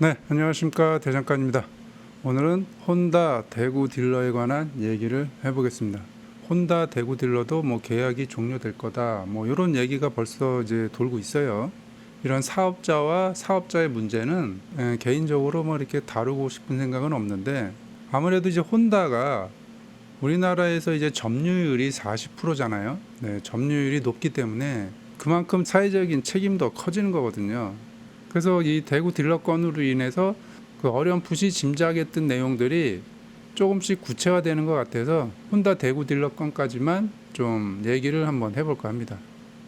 네, 안녕하십니까. 대장간입니다. 오늘은 혼다 대구 딜러에 관한 얘기를 해보겠습니다. 혼다 대구 딜러도 뭐 계약이 종료될 거다, 뭐 이런 얘기가 벌써 이제 돌고 있어요. 이런 사업자와 사업자의 문제는 개인적으로 뭐 이렇게 다루고 싶은 생각은 없는데, 아무래도 이제 혼다가 우리나라에서 이제 점유율이 40%잖아요. 네, 점유율이 높기 때문에 그만큼 사회적인 책임도 커지는 거거든요. 그래서 이 대구 딜러 건으로 인해서 그 어렴풋이 짐작했던 내용들이 조금씩 구체화되는 것 같아서 혼다 대구 딜러 건까지만 좀 얘기를 한번 해볼까 합니다.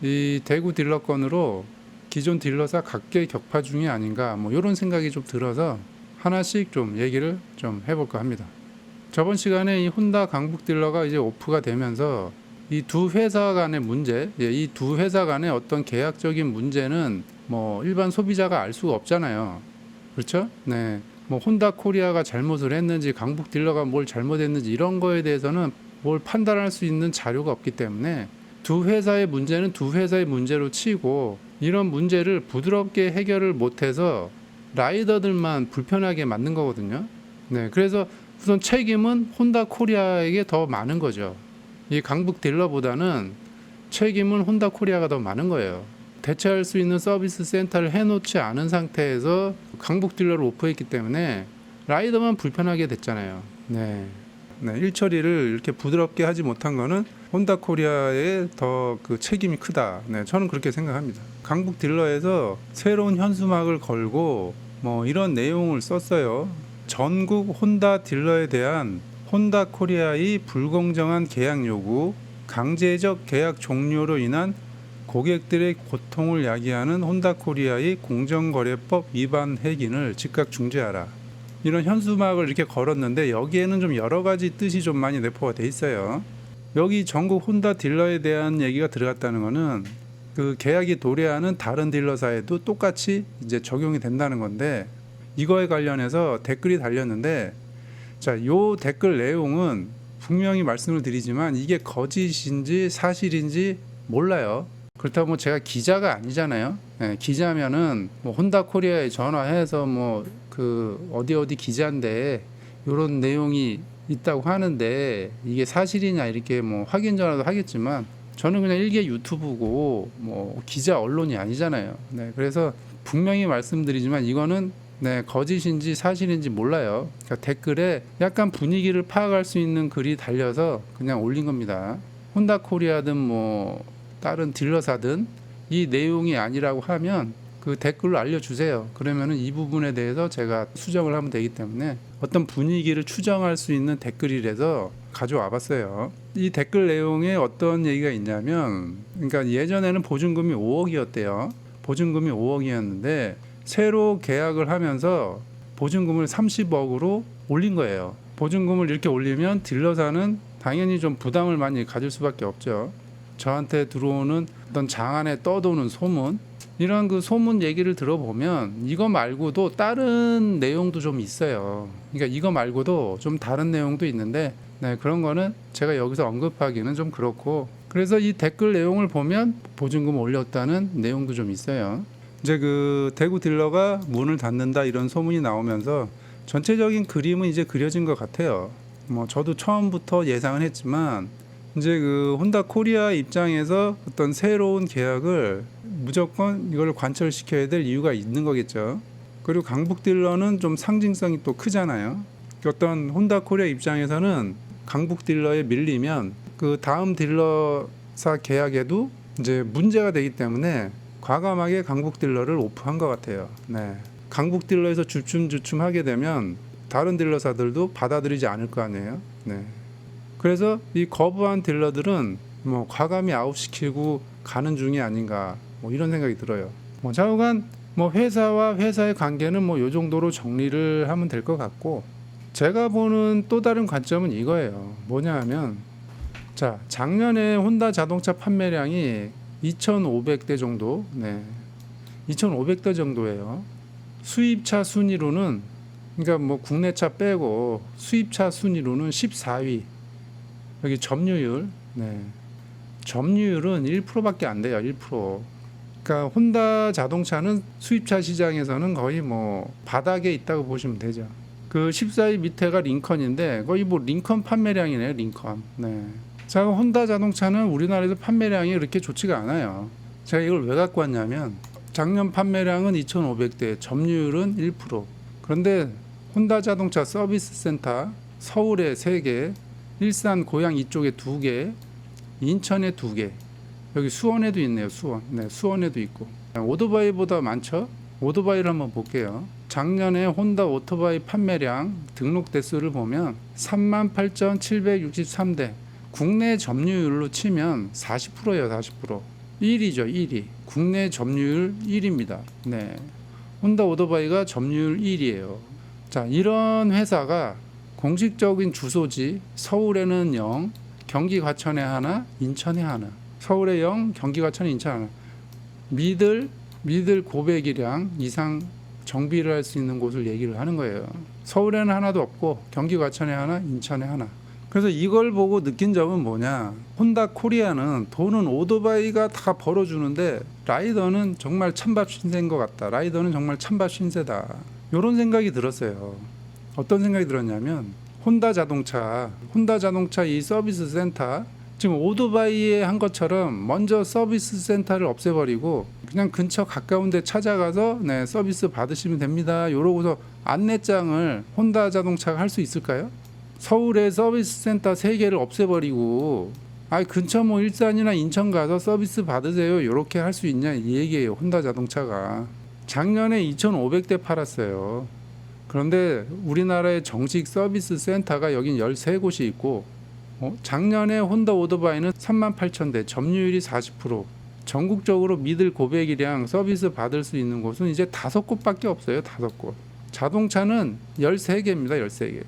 이 대구 딜러 건으로 기존 딜러사 각계 격파 중이 아닌가 뭐 이런 생각이 좀 들어서 하나씩 좀 얘기를 좀 해볼까 합니다. 저번 시간에 이 혼다 강북 딜러가 이제 오프가 되면서 이 두 회사 간의 문제, 이 두 회사 간의 어떤 계약적인 문제는 뭐 일반 소비자가 알 수가 없잖아요. 그렇죠? 네. 뭐 혼다 코리아가 잘못을 했는지 강북 딜러가 뭘 잘못했는지 이런 거에 대해서는 뭘 판단할 수 있는 자료가 없기 때문에 두 회사의 문제는 두 회사의 문제로 치고 이런 문제를 부드럽게 해결을 못해서 라이더들만 불편하게 만든 거거든요. 네. 그래서 우선 책임은 혼다 코리아에게 더 많은 거죠. 이 강북 딜러보다는 책임은 혼다 코리아가 더 많은 거예요. 대체할 수 있는 서비스 센터를 해놓지 않은 상태에서 강북 딜러를 오프했기 때문에 라이더만 불편하게 됐잖아요. 네. 네, 일처리를 이렇게 부드럽게 하지 못한 거는 혼다 코리아의 더 그 책임이 크다. 네, 저는 그렇게 생각합니다. 강북 딜러에서 새로운 현수막을 걸고 뭐 이런 내용을 썼어요. 전국 혼다 딜러에 대한 혼다 코리아의 불공정한 계약 요구, 강제적 계약 종료로 인한 고객들의 고통을 야기하는 혼다 코리아의 공정거래법 위반 행위를 즉각 중지하라. 이런 현수막을 이렇게 걸었는데 여기에는 좀 여러 가지 뜻이 좀 많이 내포가 돼 있어요. 여기 전국 혼다 딜러에 대한 얘기가 들어갔다는 거는 그 계약이 도래하는 다른 딜러사에도 똑같이 이제 적용이 된다는 건데, 이거에 관련해서 댓글이 달렸는데, 자, 요 댓글 내용은 분명히 말씀을 드리지만 이게 거짓인지 사실인지 몰라요. 그렇다고 뭐 제가 기자가 아니잖아요. 네, 기자면은 뭐 혼다 코리아에 전화해서 뭐 그 어디 기자인데 요런 내용이 있다고 하는데 이게 사실이냐 이렇게 뭐 확인 전화도 하겠지만 저는 그냥 일개 유튜브고 뭐 기자 언론이 아니잖아요. 네, 그래서 분명히 말씀드리지만 이거는 네, 거짓인지 사실인지 몰라요. 그러니까 댓글에 약간 분위기를 파악할 수 있는 글이 달려서 그냥 올린 겁니다. 혼다 코리아든 뭐 다른 딜러사든 이 내용이 아니라고 하면 그 댓글로 알려주세요. 그러면은 이 부분에 대해서 제가 수정을 하면 되기 때문에 어떤 분위기를 추정할 수 있는 댓글이라서 가져와 봤어요. 이 댓글 내용에 어떤 얘기가 있냐면, 그러니까 예전에는 보증금이 5억이었대요. 보증금이 5억이었는데 새로 계약을 하면서 보증금을 30억으로 올린 거예요. 보증금을 이렇게 올리면 딜러사는 당연히 좀 부담을 많이 가질 수밖에 없죠. 저한테 들어오는 어떤 장안에 떠도는 소문, 이런 그 소문 얘기를 들어보면 이거 말고도 다른 내용도 좀 있어요. 그러니까 이거 말고도 좀 다른 내용도 있는데 네, 그런 거는 제가 여기서 언급하기는 좀 그렇고, 그래서 이 댓글 내용을 보면 보증금 올렸다는 내용도 좀 있어요. 이제 그 대구 딜러가 문을 닫는다 이런 소문이 나오면서 전체적인 그림은 이제 그려진 것 같아요. 뭐 저도 처음부터 예상은 했지만 이제 그 혼다 코리아 입장에서 어떤 새로운 계약을 무조건 이걸 관철시켜야 될 이유가 있는 거겠죠. 그리고 강북 딜러는 좀 상징성이 또 크잖아요. 어떤 혼다 코리아 입장에서는 강북 딜러에 밀리면 그 다음 딜러사 계약에도 이제 문제가 되기 때문에 과감하게 강북 딜러를 오프한 것 같아요. 네. 강북 딜러에서 주춤주춤 하게 되면 다른 딜러사들도 받아들이지 않을 거 아니에요. 네. 그래서 이 거부한 딜러들은 뭐 과감히 아웃시키고 가는 중이 아닌가 뭐 이런 생각이 들어요. 뭐 좌우간 뭐 회사와 회사의 관계는 뭐 요 정도로 정리를 하면 될 것 같고, 제가 보는 또 다른 관점은 이거예요. 뭐냐 하면, 자, 작년에 혼다 자동차 판매량이 2,500대 정도, 네, 2,500대 정도예요. 수입차 순위로는, 그러니까 뭐 국내차 빼고 수입차 순위로는 14위. 여기 점유율, 네, 점유율은 1%밖에 안 돼요. 1%. 그러니까 혼다 자동차는 수입차 시장에서는 거의 뭐 바닥에 있다고 보시면 되죠. 그 14위 밑에가 링컨인데 거의 뭐 링컨 판매량이네요. 링컨. 네. 자, 혼다 자동차는 우리나라에서 판매량이 그렇게 좋지가 않아요. 제가 이걸 왜 갖고 왔냐면 작년 판매량은 2,500대, 점유율은 1%. 그런데 혼다 자동차 서비스 센터 서울에 3개, 일산 고양 이쪽에 2개, 인천에 2개, 여기 수원에도 있네요. 수원. 네, 수원에도 있고. 오토바이보다 많죠? 오토바이를 한번 볼게요. 작년에 혼다 오토바이 판매량 등록 대수를 보면 38,763대. 국내 점유율로 치면 40%예요. 40%. 1위죠. 1위. 국내 점유율 1위입니다. 네. 혼다 오토바이가 점유율 1위예요. 자, 이런 회사가 공식적인 주소지 서울에는 0, 경기 과천에 하나, 인천에 하나. 서울에 0, 경기 과천에 인천 하나. 미들 고배기량 이상 정비를 할 수 있는 곳을 얘기를 하는 거예요. 서울에는 하나도 없고 경기 과천에 하나, 인천에 하나. 그래서 이걸 보고 느낀 점은 뭐냐, 혼다 코리아는 돈은 오토바이가 다 벌어주는데 라이더는 정말 찬밥 신세인 것 같다. 라이더는 정말 찬밥 신세다. 이런 생각이 들었어요. 어떤 생각이 들었냐면 혼다 자동차 이 서비스 센터, 지금 오토바이에 한 것처럼 먼저 서비스 센터를 없애버리고 그냥 근처 가까운 데 찾아가서 네, 서비스 받으시면 됩니다. 이러고서 안내장을 혼다 자동차가 할 수 있을까요? 서울에 서비스 센터 3개를 없애버리고 근처 뭐 일산이나 인천 가서 서비스 받으세요. 이렇게 할 수 있냐 이 얘기예요. 혼다 자동차가 작년에 2,500대 팔았어요. 그런데 우리나라의 정식 서비스 센터가 여긴 13곳이 있고 작년에 혼다 오토바이는 38,000대, 점유율이 40%. 전국적으로 미들 고배기량 서비스 받을 수 있는 곳은 이제 5곳밖에 없어요. 5곳. 자동차는 13개입니다. 13개.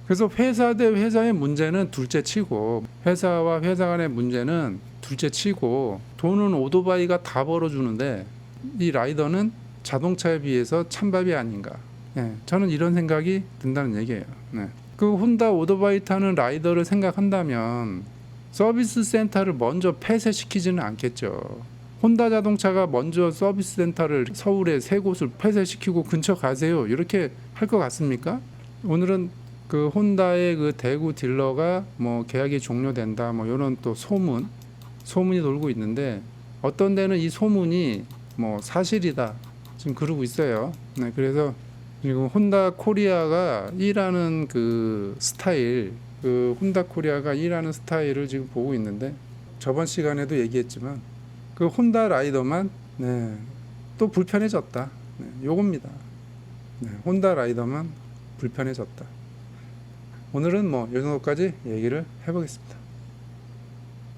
그래서 회사 대 회사의 문제는 둘째치고, 회사와 회사 간의 문제는 둘째치고, 돈은 오토바이가 다 벌어주는데 이 라이더는 자동차에 비해서 찬밥이 아닌가. 네, 저는 이런 생각이 든다는 얘기예요. 네. 그 혼다 오토바이 타는 라이더를 생각한다면 서비스 센터를 먼저 폐쇄시키지는 않겠죠. 혼다 자동차가 먼저 서비스 센터를 서울에 3곳을 폐쇄시키고 근처 가세요 이렇게 할 것 같습니까? 오늘은 그 혼다의 그 대구 딜러가 뭐 계약이 종료된다 뭐 이런 또 소문이 돌고 있는데, 어떤 데는 이 소문이 뭐 사실이다 지금 그러고 있어요. 네, 그래서 지금 혼다 코리아가 일하는 그 스타일, 그 혼다 코리아가 일하는 스타일을 지금 보고 있는데, 저번 시간에도 얘기했지만 그 혼다 라이더만 네, 또 불편해졌다. 네, 요겁니다. 네, 혼다 라이더만 불편해졌다. 오늘은 뭐 이 정도까지 얘기를 해보겠습니다.